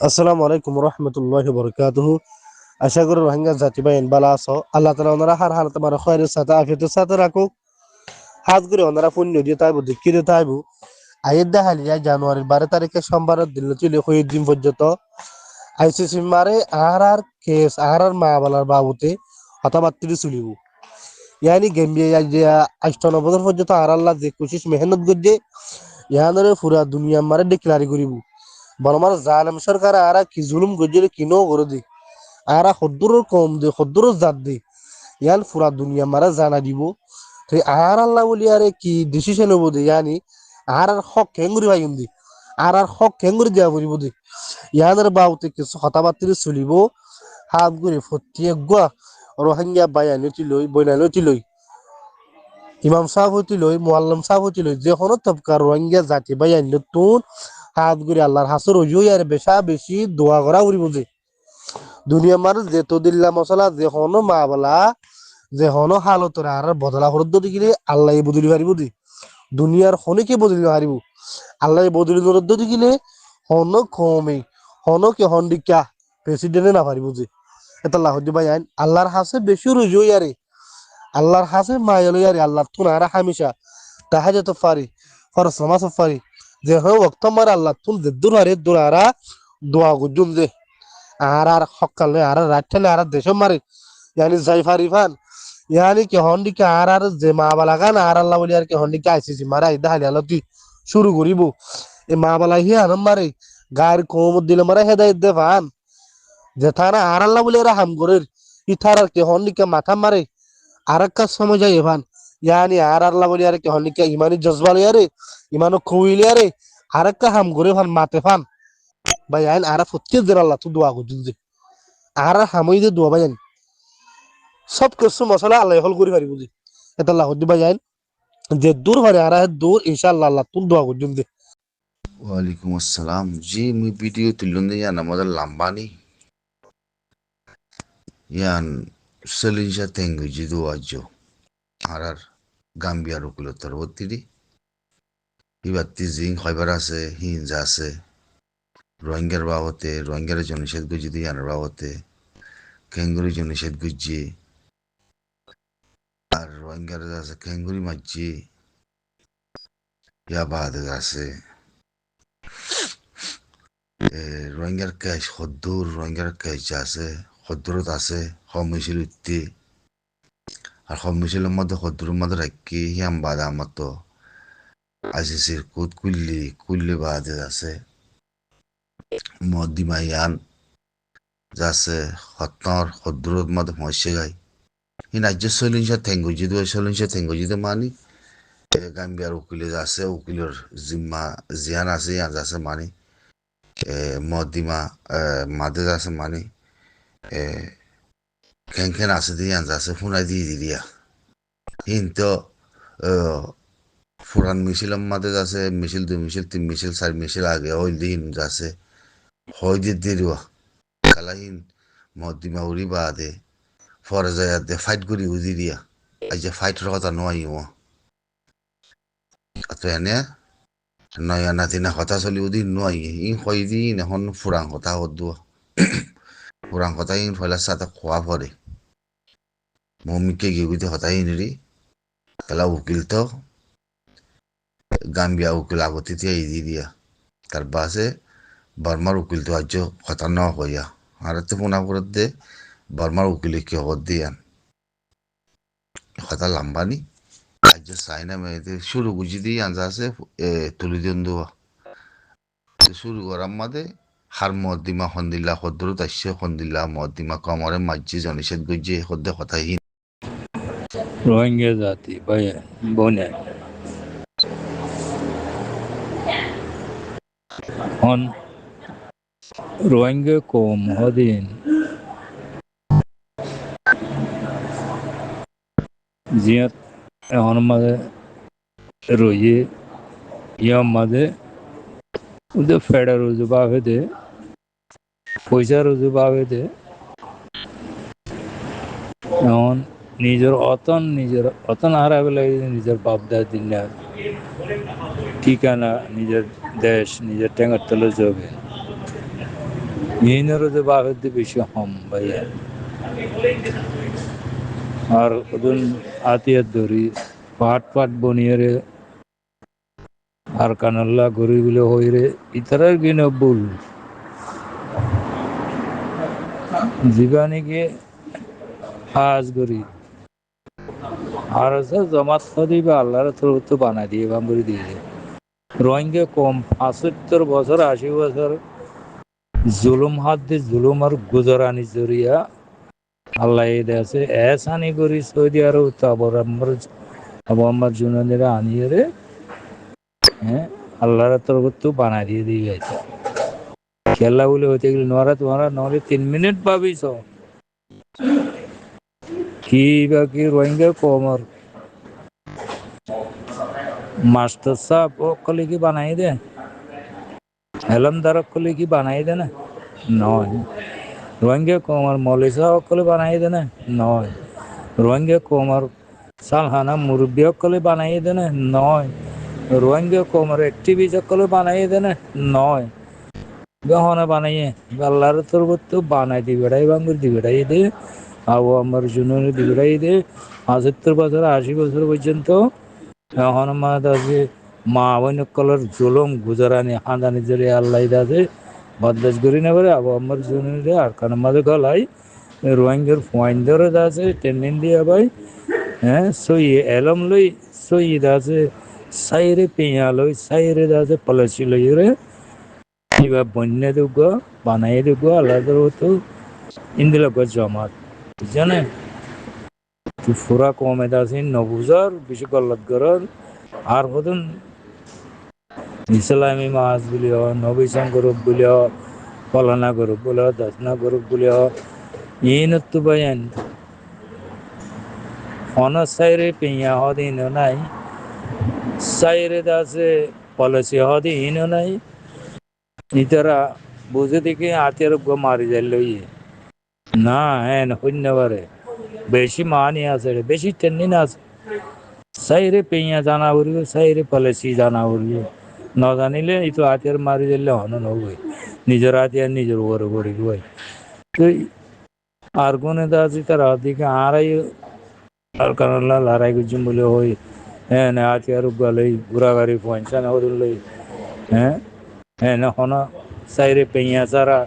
আসসালামু আলাইকুম রহমতুল্লাহ বরকাতুহু। আশা করি রোহিঙ্গা জাতি বা বালা আছো। আল্লাহ তালা ওনারা হার হার তোমার খয়ের সাথে আফিয়তের সাথে রাখুক। হাত করে ওনারা পুণ্য দিয়ে তাইব দিক্কি দিয়ে তাইব। আয়ের দেখালিয়া জানুয়ারির 12 তারিখে সোমবার দিল চলে হয়ে দিন পর্যন্ত আইসিসি মারে আর কেস আর মা বালার বাবুতে হতাবাত্তি চলিব। ইয়ানি গেম্বিয়া যে 98 পর্যন্ত আর আল্লাহ যে কোশিশ মেহনত করছে ইয়ানোরে পুরা দুনিয়া মারে ডিক্লারি করিব। বলমার জালেম সরকার আরা কি জুলুম গজরে কিনো করে দি আরা হদ্দুর কম দে হদ্দুর জাত দি ইয়ান পুরা দুনিয়া মারা জানা দিব। তো আর আল্লাহ বলি আরে কি ডিসিশন হবো দে ইয়ানি আর হক হেঙ্গুরি ভাই দি আর হক হেঙ্গুরি দেওয়া করিব দি ইয়ানের বাউতে কিছু হতাবাত্তি চলিব। হাত গুড়ি ফটিয়ে গুয়া রোহিঙ্গা বায়ানি লই বইনানি লই ইমাম সাহেব হইতে লই মোয়াল্লাম সাহেব হইতে লই যে কোনো তবকার রোহিঙ্গা জাতি বায়ানি তুন হাত গুড়ি আল্লাহর হাসর হইই আর বেশা বেশি দোয়া করা করিব যে দুনিয়া মানুষ যে তো দিল্লা মশলা যে হনো মা বলা যে হনো হালতরে আর বদলা হরদ দিলে আল্লাহ বদলি পারিব দি দুনিয়ার হনিকে বদলি পারিব আল্লাহ বদলি নরদ দিলে হন কমে হন কে হন দিকা প্রেসিডেন্টে না পারিব যে এটা লাহ ভাই আইন আল্লাহর হাসে বেশি রুজই আরে আল্লাহর হাসে মায়ালো আরে আল্লাহ তুন আর হামেশা তাহা যেত পারি ফরস নামাজ পারি যে হয় ওক্ত মার আল্লাহ তুন যে দূর আরে দূর আরা দোয়া গুজুম যে আর সকালে আর রাতলে আর দেশ মারে ইয়ানি জাইফার ইফান ইয়ানি কে হন্ডিকে আর যে মা বালা গান আর আল্লাহ বলি আর কে হন্ডিকে আইসিসি মারা ইদা হালি আলো তুই শুরু করিব এ মা বালা হি আনম মারে গায়ের কোমর দিলে মারে হেদায়ত দে ফান যে তারা আর আল্লাহ বলি এরা হাম করে ইথার আর কে হন্ডিকে মাথা মারে আর একটা সময় যায় এভান ইয়ানি আর আল্লাহ বলি আর কে হন্ডিকে ইমানি জজবা লিয়ারে ইমানো খুইলি আরে আর একটা হাম করে ফান মাতে ফান ভাই আইন আর ফটকে দের আল্লাহ তু দোয়া করছিস যে আর হামই যে দোয়া ভাই সব কিছু মশলা আল্লাহ হল করি পারি বুঝি এটা আল্লাহ ভাই আইন যে দূর পারে আর দূর ইনশাআল্লাহ আল্লাহ তু দোয়া করছিস যে ওয়ালাইকুম আসসালাম জি মুই ভিডিও তুলুন ইয়ান আমাদের লাম্বানি ইয়ান সেলিনশা তেঙ্গু জিদু আজো আর গাম্বিয়ার উকুলতর বত্তিরি ইবাত্তি জিং হয়বার আছে হিঞ্জা আছে রোহিঙ্গার বাবতে রোহিঙ্গার জন্য নিষেধ গুজি দিয়ে ইয়ানের বাবতে কেঙ্গুরি জন্য নিষেধ গুজি আর রোহিঙ্গার আছে কেঙ্গুরি মাঝি ইয়া বাদ আছে রোহিঙ্গার ক্যাশ সদ্দুর রোহিঙ্গার ক্যাশ আছে সদ্দুরত আছে সব মিছিল উঠতি আর সব মিছিলের মধ্যে সদ্দুরের মধ্যে রাখি হিয়াম বাদ আমার তো আইসিসির কুদ কুল্লি বাদ আছে মদিমা ইয়ান যাচ্ছে সত্তর সদ্দুরের মধ্যে মসে গাই ই রাজ্য চলিনসা থেঙ্গুজি দু চলিনসা থেঙ্গুজি তো মানি গাম্বিয়ার উকিলে আছে উকিলের জিম্মা জিয়ান আছে ইয়ান যাচ্ছে মানি মদিমা মাদে যাচ্ছে মানি খেন আছে দিয়ে ইয়ান যাচ্ছে ফুনাই দিয়ে দিয়া কিন্তু ফুরান মিছিলের মাঝে যাচ্ছে মিছিল 2 মিছিল 3 মিছিল 4 মিছিল আগে ওই দিন যাচ্ছে হয় দিয়ে দিরুয়া কালাহিন মদিমা উড়ি বাদে ফরে যায় দে ফাইট করি উদি দিয়া আজ যে ফাইটের কথা নয় তো এনে নয়া নাতিনা কথা চলি উদি নয় ই কই দি এখন ফুরাং কথা সদুয়া ফুরাং কথা ইন ফেলার সাথে খোয়া পরে মমিকে গিয়ে হতাই নিরি তাহলে উকিল তো গাম্বিয়া উকিল আগতিতে দি দিয়া তার বাসে বর্মার উকিল তো আজ কথা ন হইয়া আর তো মনে করতে বর্মার উকিলে কি হত দিয়ান কথা লাম্বানি আজ চাইনা মেয়েতে শুরু বুঝি দিয়ে আনজা আছে তুলি দিন দেওয়া শুরু করার মাঝে হার মদিমা সন্দিল্লা সদ্দুরত আসছে সন্দিল্লা মদিমা কমরে মাঝি জনিষেধ গুজি সদ্যে কথাহীন রোহিঙ্গা জাতি বনে হন রোহিঙ্গা কম হদিন জিয়াত এখন মাঝে রয়ে ইয়ার মাঝে ওদের ফেডার রুজু পাবে দে পয়সা রুজু পাবে দে এখন নিজের অতন হারাবে লাগে নিজের বাপ দায় দিন না ঠিকানা নিজের দেশ নিজের টেঙ্গার তলে যাবে ইনরো যে বাপের দিয়ে বেশি হম ভাইয়া আর ওদিন আতিয়ার ধরি পাট পাট বনিয়ে রে আর কানাল্লা গরিবগুলো হইরে ইতারার কিনে ভুল জীবানীকে আজ করি আর আছে জমাত দিবে আল্লাহর তো বানাই দিয়ে বাম্বরি দিয়ে রোহিঙ্গা কম ৭৫ বছর ৮০ বছর জুলুম হাত দিয়ে জুলুম আর গুজরানি জরিয়া আল্লাহ আছে এসানি করি সৌদি আরব তারপর আমার জুনানিরা আনিয়ে রে হ্যাঁ আল্লাহর তরফ তো বানাই দিয়ে দিয়ে গেছে খেলা বলে হইতে গেলে তোমারা নহলে ৩ মিনিট পাবিস কি বা কি রোহিঙ্গা কমর মাস্টার সাহেব কলে কি বানাই দে এলমদার কলে কি বানাই দে না নয় রোহিঙ্গা কমর মৌলী সাহেব কলে বানাই দে না নয় রোহিঙ্গা কমর সালহানা মুরব্বী কলে বানাই দে না নয় রোহিঙ্গা কমর অ্যাক্টিভিস্ট কলে বানাই দে না নয় গহনা বানাইয়ে আল্লাহর তরফ তো বানাই দিবেটাই বাঙ্গুর দিবেটাই দে আবু আমার জন্য দিবেটাই দে ৭৫ বছর ৮০ বছর পর্যন্ত এখন আছে মা বোন কলর জুলুম গুজরানি হাঁদানি জেরে আল্লাহ আছে বদলাস করি না পারে আবু আমার জন্য আর কারণ মাঝে গলাই রোহিঙ্গার পয়েন্ট ধরে আছে ট্রেনিং দিয়ে ভাই হ্যাঁ সই এলম লই সই আছে সাইরে পেঁয়া লই সাইরে আছে পলাশি লই রে কিবা বন্যা দুগ বানাই দুগ আল্লাহ তো ইন্দিল জমাত জানে তুই ফুরা কমে দাসি নবুজার বেশি গল্লত করার আর হদন ইসলামী মাছ বলিও নবী শঙ্করূপ বলিও ফলানা গরুপ বলিও দশনা গরুপ বলিও ইনত্তু বায়ান অনার সাইরে পেঁয়া হদিন নাই সাইরে দাসে পলাশি হদিন নাই ইতারা বুঝে দেখি আতের মারি যাই লই না হ্যাঁ শূন্যবারে বেশি মানি আছে বেশি ট্রেনিং আছে সাইরে পেঁয়া জানা উড়িব সাইরে পলাশি জানা উড়িব ন জানিলে এই তো হাতিয়ার মারি দিলে হন নবই নিজের হাতিয়ার নিজের উপরে পড়ি বই তো আর কোনে আছে তার দিকে আড়াই আর কারণ লড়াই করছুম বলে হই হ্যাঁ না হাতিয়ার গলেই ঘোরা গাড়ি পয়সা না লই হ্যাঁ হ্যাঁ না হন সাইরে পেঁয়া সারা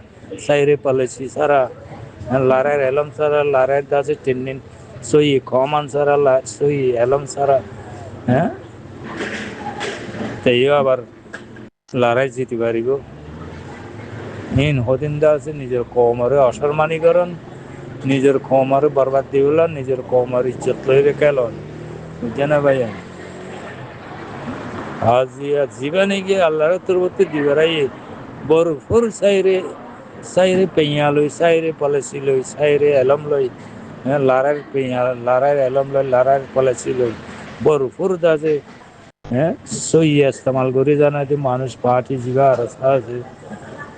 সাইরে পলাশি সারা লড়াইয়ের এলম সারা লড়াইয়ের দাসে ট্রেনিং সই কমান সারা সই এলম সারা হ্যাঁ তাইও আবার লড়াই জিতে পারিব হীন হদিন্দা আছে নিজের কৌমারে অসম্মানীকরণ নিজের কৌমারে বরবাদ দিবল নিজের কৌমার ইজ্জত লই রেখেলন বুঝছে না ভাই হাজিয়া জীবনে গিয়ে আল্লাহর তরফতে দিবারাই বরফুর সাইরে পেঁয়া লই সাইরে পলাশি লই সাইরে এলম লই হ্যাঁ লড়াইয়ের পেঁয়া লড়াইয়ের এলম লই লড়াইয়ের পলাশি লই বরফুর দাসে হ্যাঁ সই ইস্তেমাল করে জানা যে মানুষ পার্টি জিবা রাস্তা আছে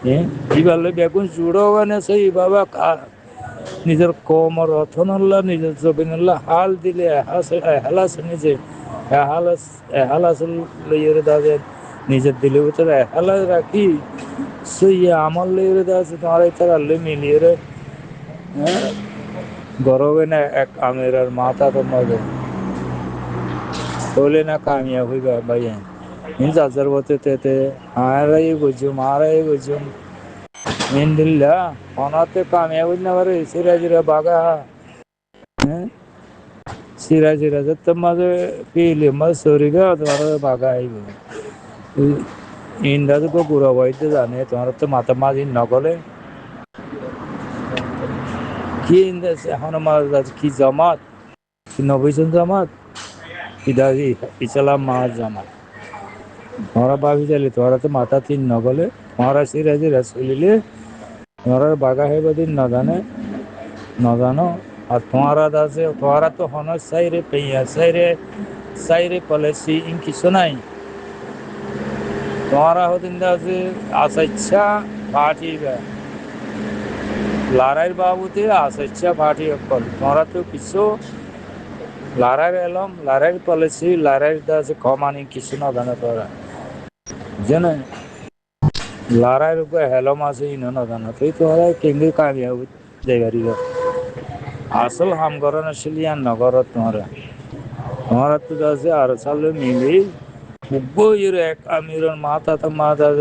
হ্যাঁ জিবালে বেগুন জুড়ো মানে সেই বাবা নিজের কমর অথনল্লা নিজের জবিনুল্লাহ হাল দিলে হেলাস নিজে এহালাস লইয়ে দাদে নিজের দিলে ভিতরে এহালাস রাখি সেই আমার লইয়ে দাদে তোমার তারা লে মিলিয়ে রে হ্যাঁ গরবে না এক আমের আর মাথা তোমাদের বলে না কামিয়াব হইবা ভাই যার বতে তেতে হারাই বুঝুম মিন্দিল্লা অনাতে কামিয়াব না পারে সিরাজিরা বাগা হ্যাঁ সিরাজিরা তো মাঝে পিলে মাঝে সরিগা তোমার বাগা আইব ইন্দাজ কো গুড়া বইতে জানে তোমার তো মাথা মাঝি নগলে কি ইন্দাজ এখন মাঝ কি জামাত কি নবীজন জামাত ইদারি ইসলাম মা জামাত তোমরা ভাবি চাইলে তোমরা তো মাথা তিন নগলে তোমরা সিরাজিরা চলিলে তোমরা বাগা হইব দিন না জানো আর তোমরা আছে তোমরা তো হন সাইরে পেঁয়া সাইরে পলাশি ইন কিছু নাই তোমরা হদিন আছে আসাইচ্ছা পাঠিবা লড়াইয়ের বাবুতে আসাইচ্ছা পাঠি অকল তোমরা তো কিছু লড়াইয়ের এলম লড়াইয়ের পলাশি লড়াইয়ের আছে কমানি কিছু না জানে তোরা জানে লড়াই রূপে হেলো মাসে ইনো না জানা তুই তো কেঙ্গে কামিয়াব যাইবারি আসল হাম করন শিলিয়ান নগর তোমার তো আছে আর সালে মিলি উগ্গো ইর এক আমিরন মাথা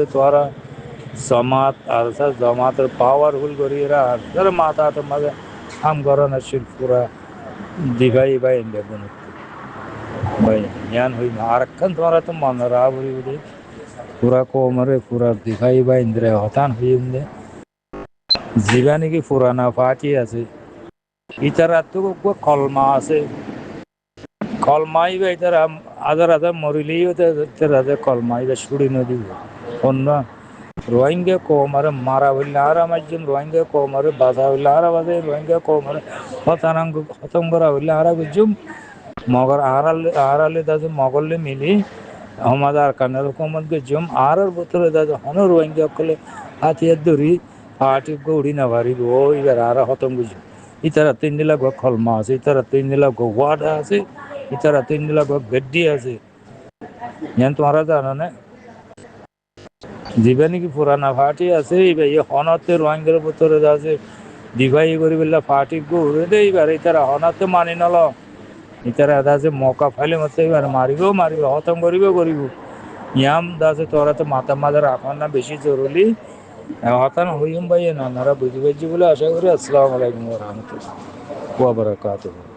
তোরা জমাত আর জমাতের পাওয়ারফুল করিরা আর মাথা মাঝে হাম করন শিল পুরা দিঘাই ভাই দেখুন ভাই জ্ঞান হই আর খান তোরা তো মন রা বলি বলি পুরা কোমরে পুরা দিঘাই ভাই ইন্দ্রে হতান হইন্দে জীবানি কি পুরানা পাটি আছে ইতারা তো কলমা আছে কলমাই বা ইতারা আদার আদার মরিলেই তারা কলমাই বা ছুড়ি নদী অন্য রোহিঙ্গা কোমারে মারা হইলে আর আমার জন রোহিঙ্গা কোমারে বাধা হইলে আর বাধা রোহিঙ্গা কোমারে হতানাঙ্গ খতম করা হইলে আর বুঝুম মগর আড়ালে দাদু মগলে মিলি আমাদের কানের হুকুমত জম আর বোতলে দাদু হন রোহিঙ্গা কলে হাতিয়ার ধরি হাটি গৌড়ি না ভারি ওই আর হতম বুঝুম ইতারা তিন দিলা গো খলমা আছে ইতারা তিন দিলা গো ওয়াডা আছে ইতারা তিন দিলা গো গেড্ডি আছে ইয়ান তোমারা জানো না জীবানি কি পুরানা ফাটি আছে এই হনতে রোহিঙ্গার বোতলে আছে দিভাই করি বললে ফাটি গৌড়ে দে এইবার ইতারা হনতে মানি নল ইতারা দাসে মৌকা ফাইলে মতো এবার মারিব হতম করিব ইয়াম দাসে তোরা তো মাথা মাথা রাখার না বেশি জরুরি হতান হইম ভাই নানারা বুঝি বলে আশা করি আসসালামু আলাইকুম ওয়া রাহমাতুল্লাহি ওয়া বারাকাতুহু